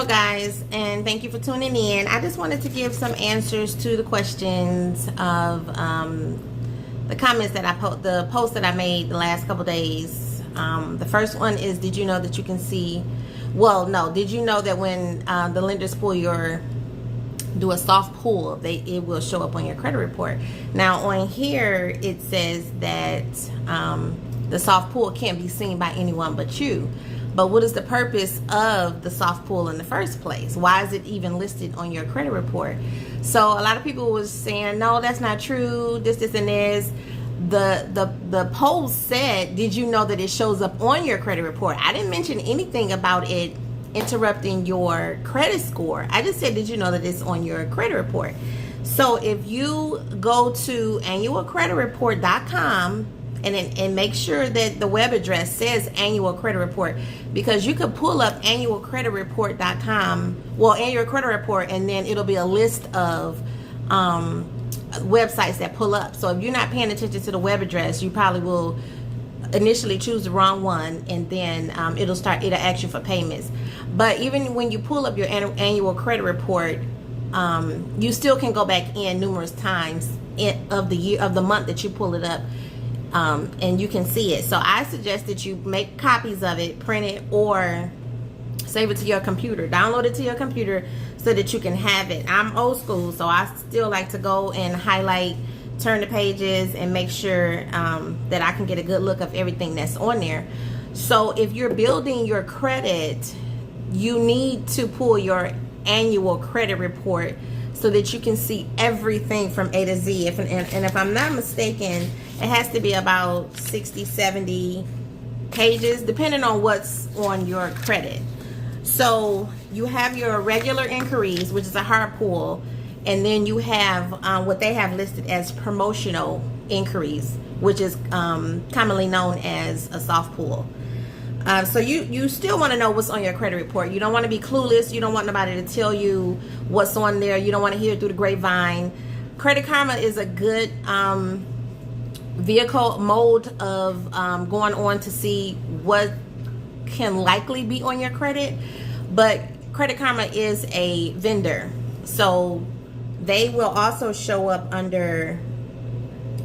guys, and thank you for tuning in. I just wanted to give some answers to the questions of the comments that the post that I made the last couple days. The first one is, did you know that you can see, did you know that when the lenders do a soft pull, it will show up on your credit report? Now on here it says that the soft pull can't be seen by anyone but you. But what is the purpose of the soft pull in the first place? Why is it even listed on your credit report? So a lot of people was saying, no, that's not true, this and this. The post said, did you know that it shows up on your credit report? I didn't mention anything about it interrupting your credit score. I just said, did you know that it's on your credit report? So if you go to annualcreditreport.com and make sure that the web address says annual credit report, because you could pull up annualcreditreport.com, annual credit report, and then it'll be a list of websites that pull up. So if you're not paying attention to the web address, you probably will initially choose the wrong one, and then it'll ask you for payments. But even when you pull up your annual credit report, you still can go back in numerous times of the month that you pull it up, and you can see it. So I suggest that you make copies of it, print it, or save it to your computer, download it to your computer so that you can have it. I'm old school, so I still like to go and highlight, turn the pages, and make sure that I can get a good look of everything that's on there. So if you're building your credit, you need to pull your annual credit report so that you can see everything from A to Z. And if I'm not mistaken, it has to be about 60-70 pages depending on what's on your credit. So you have your regular inquiries, which is a hard pull, and then you have what they have listed as promotional inquiries, which is commonly known as a soft pull. So you still want to know what's on your credit report. You don't want to be clueless. You don't want nobody to tell you what's on there. You don't want to hear it through the grapevine. Credit Karma is a good mode of going on to see what can likely be on your credit. But Credit Karma is a vendor, so they will also show up under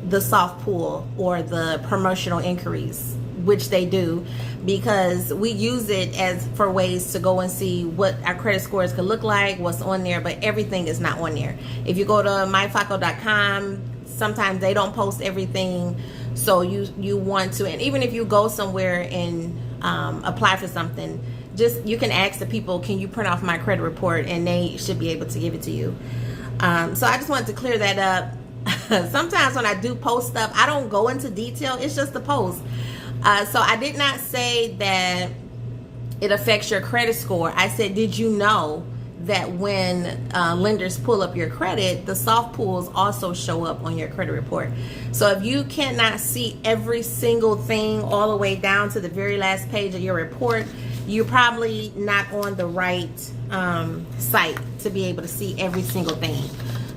the soft pull or the promotional inquiries, which they do, because we use it as for ways to go and see what our credit scores could look like, what's on there, but everything is not on there. If you go to myfaco.com, sometimes they don't post everything, so you want to, and even if you go somewhere and apply for something, you can ask the people, can you print off my credit report, and they should be able to give it to you. So I just wanted to clear that up. Sometimes when I do post stuff, I don't go into detail, it's just a post. So I did not say that it affects your credit score. I said, did you know that when lenders pull up your credit, the soft pulls also show up on your credit report? So if you cannot see every single thing all the way down to the very last page of your report, you're probably not on the right site to be able to see every single thing.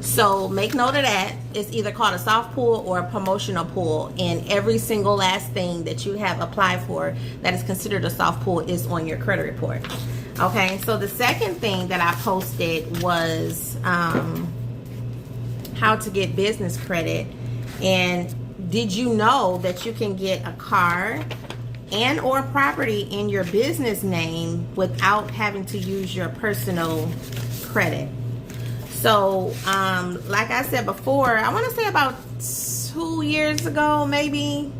So make note of that. It's either called a soft pull or a promotional pull, and every single last thing that you have applied for that is considered a soft pull is on your credit report. Okay, so the second thing that I posted was how to get business credit. And did you know that you can get a car and or property in your business name without having to use your personal credit? So like I said before, I want to say about 2 years ago, maybe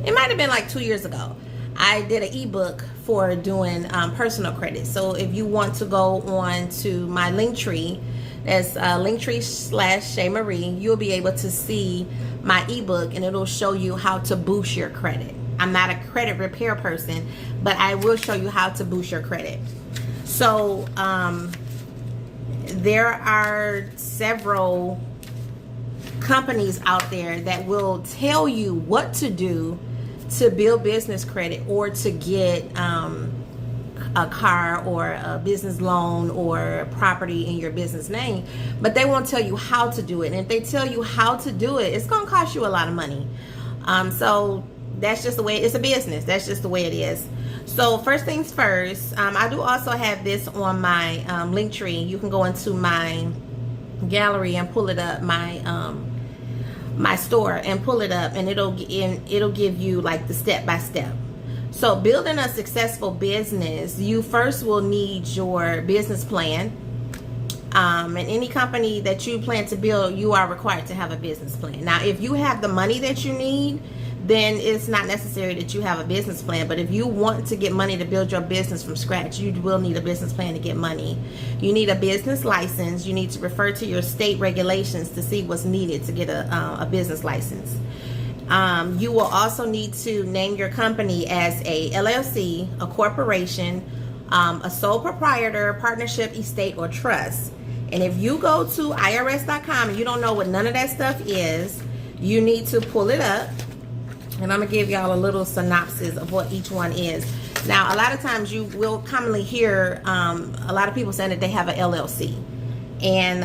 it might have been like 2 years ago, I did an ebook for doing personal credit. So if you want to go on to my Linktree, that's Linktree/SheaMarie, you'll be able to see my ebook, and it'll show you how to boost your credit. I'm not a credit repair person, but I will show you how to boost your credit. So there are several companies out there that will tell you what to do to build business credit or to get a car or a business loan or property in your business name, but they won't tell you how to do it. And if they tell you how to do it, it's going to cost you a lot of money. So that's just the way, it's a business. That's just the way it is. So first things first, I do also have this on my Linktree. You can go into my gallery and pull it up, my store, and pull it up, and it'll give you like the step by step. So building a successful business, you first will need your business plan. And any company that you plan to build, you are required to have a business plan. Now, if you have the money that you need, then it's not necessary that you have a business plan. But if you want to get money to build your business from scratch, you will need a business plan to get money. You need a business license. You need to refer to your state regulations to see what's needed to get a business license. You will also need to name your company as a LLC, a corporation, a sole proprietor, partnership, estate, or trust. And if you go to irs.com and you don't know what none of that stuff is, you need to pull it up. And I'm going to give y'all a little synopsis of what each one is. Now, a lot of times you will commonly hear a lot of people saying that they have an LLC. And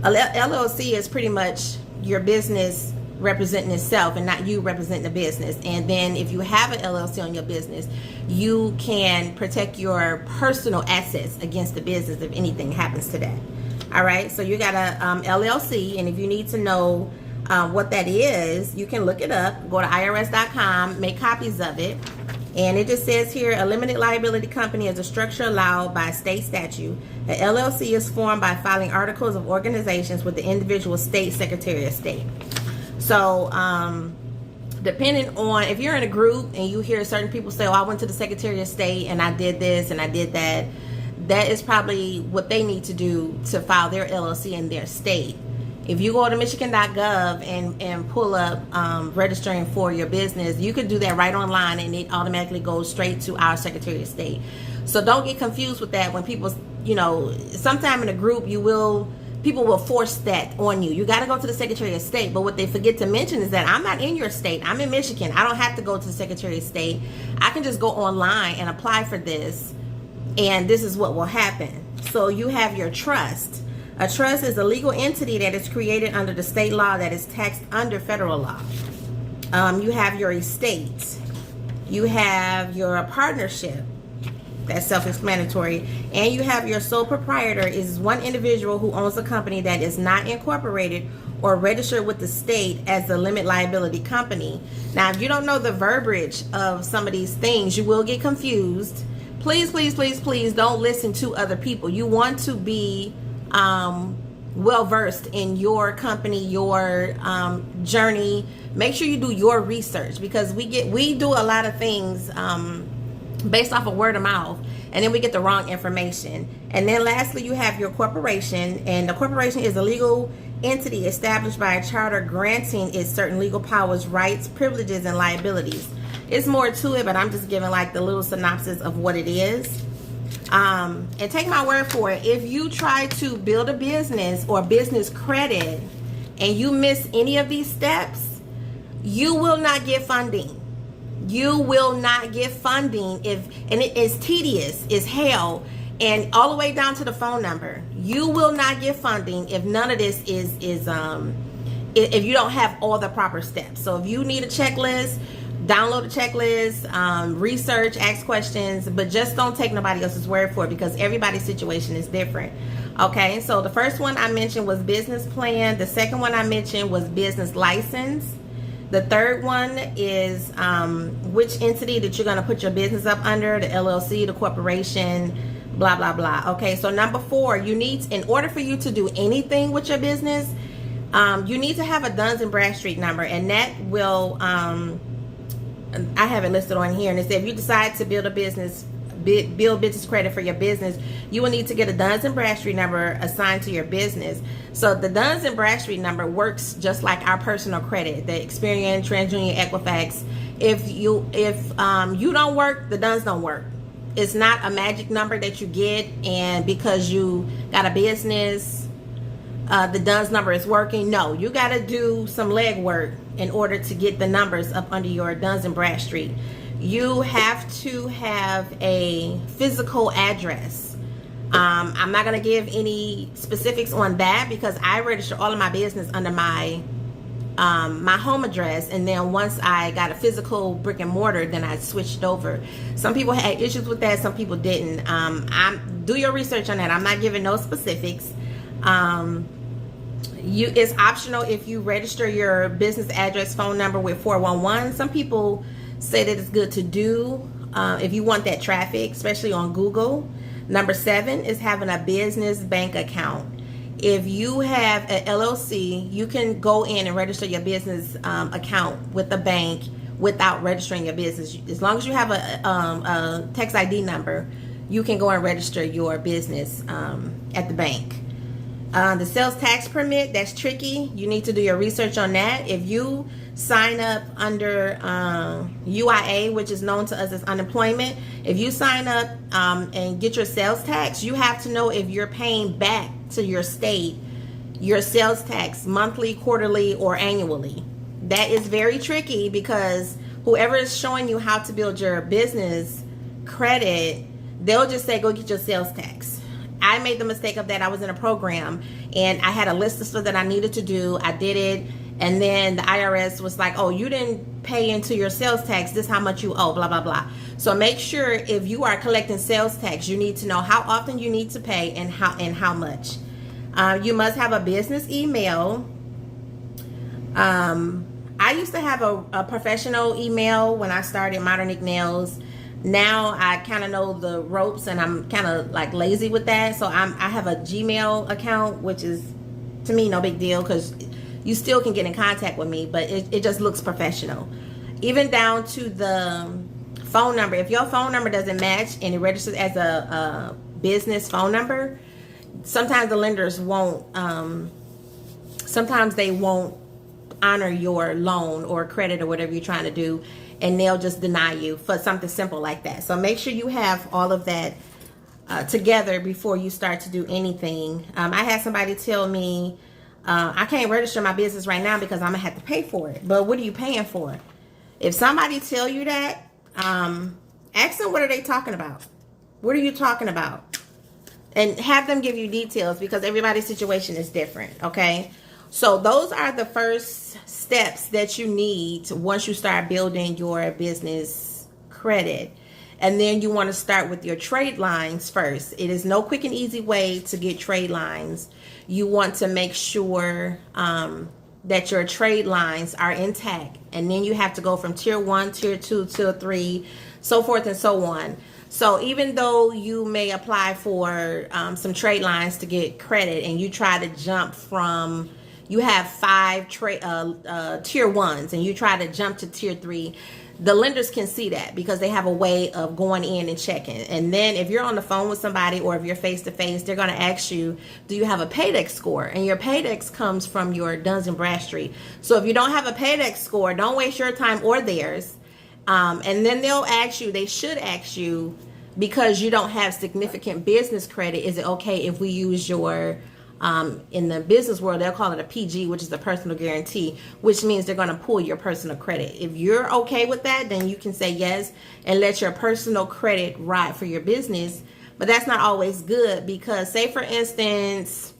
a LLC is pretty much your business representing itself and not you representing the business. And then if you have an LLC on your business, you can protect your personal assets against the business if anything happens to that. All right, so you got a LLC, and if you need to know what that is, you can look it up. Go to irs.com, make copies of it. And it just says here, a limited liability company is a structure allowed by state statute. An LLC is formed by filing articles of organizations with the individual state secretary of state. So depending on, if you're in a group and you hear certain people say, oh, I went to the secretary of state and I did this and I did that, that is probably what they need to do to file their LLC in their state. If you go to michigan.gov and pull up registering for your business, you could do that right online, and it automatically goes straight to our Secretary of State. So don't get confused with that when people, you know, sometime in a group people will force that on you. You got to go to the Secretary of State. But what they forget to mention is that I'm not in your state. I'm in Michigan. I don't have to go to the Secretary of State. I can just go online and apply for this, and this is what will happen. So you have your trust. A trust is a legal entity that is created under the state law that is taxed under federal law. You have your estate. You have your partnership. That's self-explanatory. And you have your sole proprietor, is one individual who owns a company that is not incorporated or registered with the state as a limit liability company. Now, if you don't know the verbiage of some of these things, you will get confused. Please, please, please, please don't listen to other people. You want to be well versed in your company, your journey. Make sure you do your research, because we do a lot of things based off of word of mouth, and then we get the wrong information. And then lastly, you have your corporation, and the corporation is a legal entity established by a charter granting it certain legal powers, rights, privileges, and liabilities. It's more to it, but I'm just giving like the little synopsis of what it is. And take my word for it, if you try to build a business or business credit and you miss any of these steps, you will not get funding. You will not get funding and it is tedious as hell, and all the way down to the phone number. You will not get funding if none of this is if you don't have all the proper steps. So if you need a checklist, download a checklist, research, ask questions, but just don't take nobody else's word for it, because everybody's situation is different. Okay, so the first one I mentioned was business plan. The second one I mentioned was business license. The third one is which entity that you're going to put your business up under, the LLC, the corporation, blah, blah, blah. Okay, so number 4, you need, in order for you to do anything with your business, you need to have a Duns and Bradstreet number, and that will, I have it listed on here, and it says if you decide to build a business, build business credit for your business, you will need to get a Duns and Bradstreet number assigned to your business. So the Duns and Bradstreet number works just like our personal credit, the Experian, TransUnion, Equifax. If you don't work, the Duns don't work. It's not a magic number that you get, and because you got a business, the Duns number is working. No, you got to do some legwork in order to get the numbers up under your Duns and Bradstreet. You have to have a physical address. I'm not going to give any specifics on that, because I register all of my business under my my home address, and then once I got a physical brick and mortar, then I switched over. Some people had issues with that, some people didn't. Do your research on that. I'm not giving no specifics. It's optional if you register your business address, phone number with 411. Some people say that it's good to do if you want that traffic, especially on Google. Number 7 is having a business bank account. If you have an LLC, you can go in and register your business account with the bank without registering your business. As long as you have a tax ID number, you can go and register your business at the bank. The sales tax permit, that's tricky. You need to do your research on that. If you sign up under UIA, which is known to us as unemployment, if you sign up and get your sales tax, you have to know if you're paying back to your state your sales tax monthly, quarterly, or annually. That is very tricky because whoever is showing you how to build your business credit, they'll just say, go get your sales tax. I made the mistake of that. I was in a program and I had a list of stuff that I needed to do. I did it. And then the IRS was like, oh, you didn't pay into your sales tax. This is how much you owe, blah, blah, blah. So make sure if you are collecting sales tax, you need to know how often you need to pay and how much. You must have a business email. I used to have a professional email when I started Modernic Nails. Now I kind of know the ropes and I'm kind of like lazy with that. So I have a Gmail account, which is to me no big deal because you still can get in contact with me, but it just looks professional. Even down to the phone number. If your phone number doesn't match and it registers as a business phone number, sometimes the lenders won't, sometimes they won't honor your loan or credit or whatever you're trying to do, and they'll just deny you for something simple like that. So make sure you have all of that together before you start to do anything. I had somebody tell me, I can't register my business right now because I'm gonna have to pay for it. But what are you paying for? If somebody tell you that, ask them what are they talking about? What are you talking about? And have them give you details because everybody's situation is different, okay? So those are the first steps that you need once you start building your business credit. And then you want to start with your trade lines first. It is no quick and easy way to get trade lines. You want to make sure that your trade lines are intact. And then you have to go from tier 1, tier 2, tier 3, so forth and so on. So even though you may apply for some trade lines to get credit and you try to jump from, you have 5 tier 1s and you try to jump to tier 3, the lenders can see that because they have a way of going in and checking. And then if you're on the phone with somebody or if you're face to face, they're going to ask you, do you have a Paydex score? And your Paydex comes from your Duns and Bradstreet. So if you don't have a Paydex score, don't waste your time or theirs. And then they'll ask you, they should ask you, because you don't have significant business credit, is it okay if we use your, in the business world, they'll call it a PG, which is a personal guarantee, which means they're going to pull your personal credit. If you're okay with that, then you can say yes and let your personal credit ride for your business. But that's not always good because, say for instance,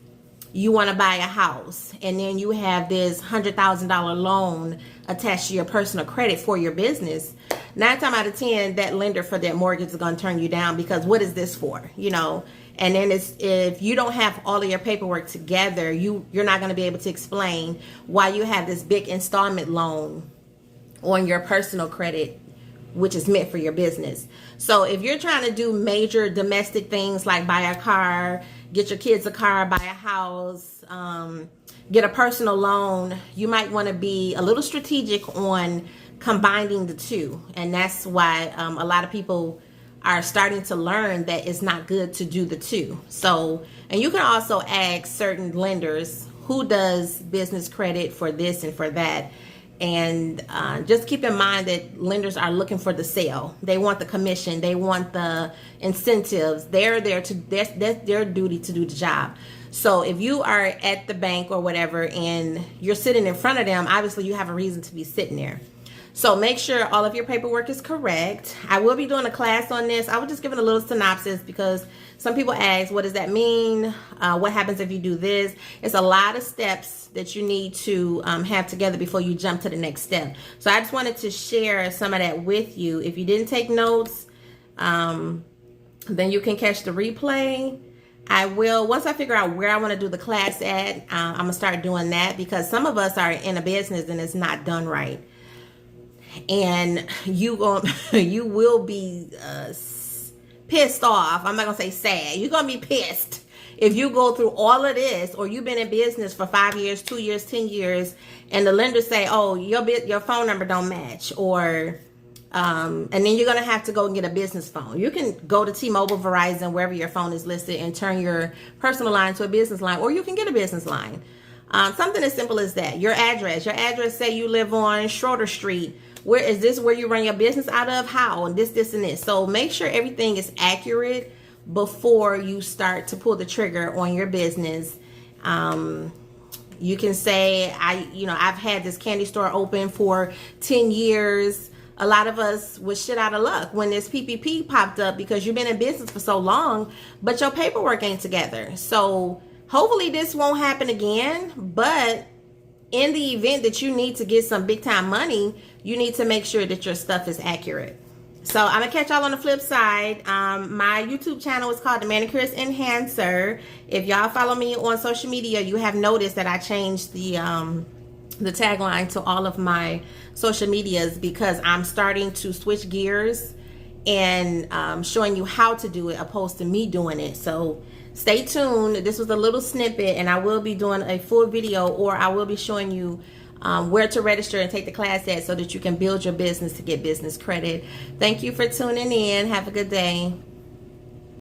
you want to buy a house and then you have this $100,000 loan attached to your personal credit for your business. 9 times out of 10, that lender for that mortgage is going to turn you down because what is this for? You know. And then if you don't have all of your paperwork together, you're not going to be able to explain why you have this big installment loan on your personal credit, which is meant for your business. So if you're trying to do major domestic things like buy a car, get your kids a car, buy a house, get a personal loan, you might want to be a little strategic on combining the two. And that's why a lot of people are starting to learn that it's not good to do the two. So, and you can also ask certain lenders who does business credit for this and for that. And just keep in mind that lenders are looking for the sale. They want the commission. They want the incentives. They're there to, that's their duty to do the job. So if you are at the bank or whatever and you're sitting in front of them, obviously you have a reason to be sitting there. So make sure all of your paperwork is correct. I will be doing a class on this. I was just giving a little synopsis because some people ask, what does that mean? What happens if you do this? It's a lot of steps that you need to have together before you jump to the next step. So I just wanted to share some of that with you. If you didn't take notes, then you can catch the replay. I will, once I figure out where I want to do the class at, I'm going to start doing that, because some of us are in a business and it's not done right. And you will be pissed off. I'm not gonna say sad. You're gonna be pissed if you go through all of this, or you've been in business for 5 years, 2 years, 10 years, and the lender say, "Oh, your phone number don't match," or and then you're gonna have to go and get a business phone. You can go to T-Mobile, Verizon, wherever your phone is listed, and turn your personal line to a business line, or you can get a business line. Something as simple as that. Your address. Say you live on Schroeder Street. Where is this, where you run your business out of? How? And this and this. So make sure everything is accurate before you start to pull the trigger on your business. You can say, I've had this candy store open for 10 years. A lot of us was shit out of luck when this PPP popped up, because you've been in business for so long, but your paperwork ain't together. So hopefully this won't happen again, but in the event that you need to get some big time money, you need to make sure that your stuff is accurate. So I'm gonna catch y'all on the flip side. My YouTube channel is called The Manicurist Enhancer. If y'all follow me on social media, you have noticed that I changed the tagline to all of my social medias, because I'm starting to switch gears and showing you how to do it opposed to me doing it. So stay tuned. This was a little snippet, and I will be doing a full video, or I will be showing you where to register and take the class at, so that you can build your business to get business credit. Thank you for tuning in. Have a good day.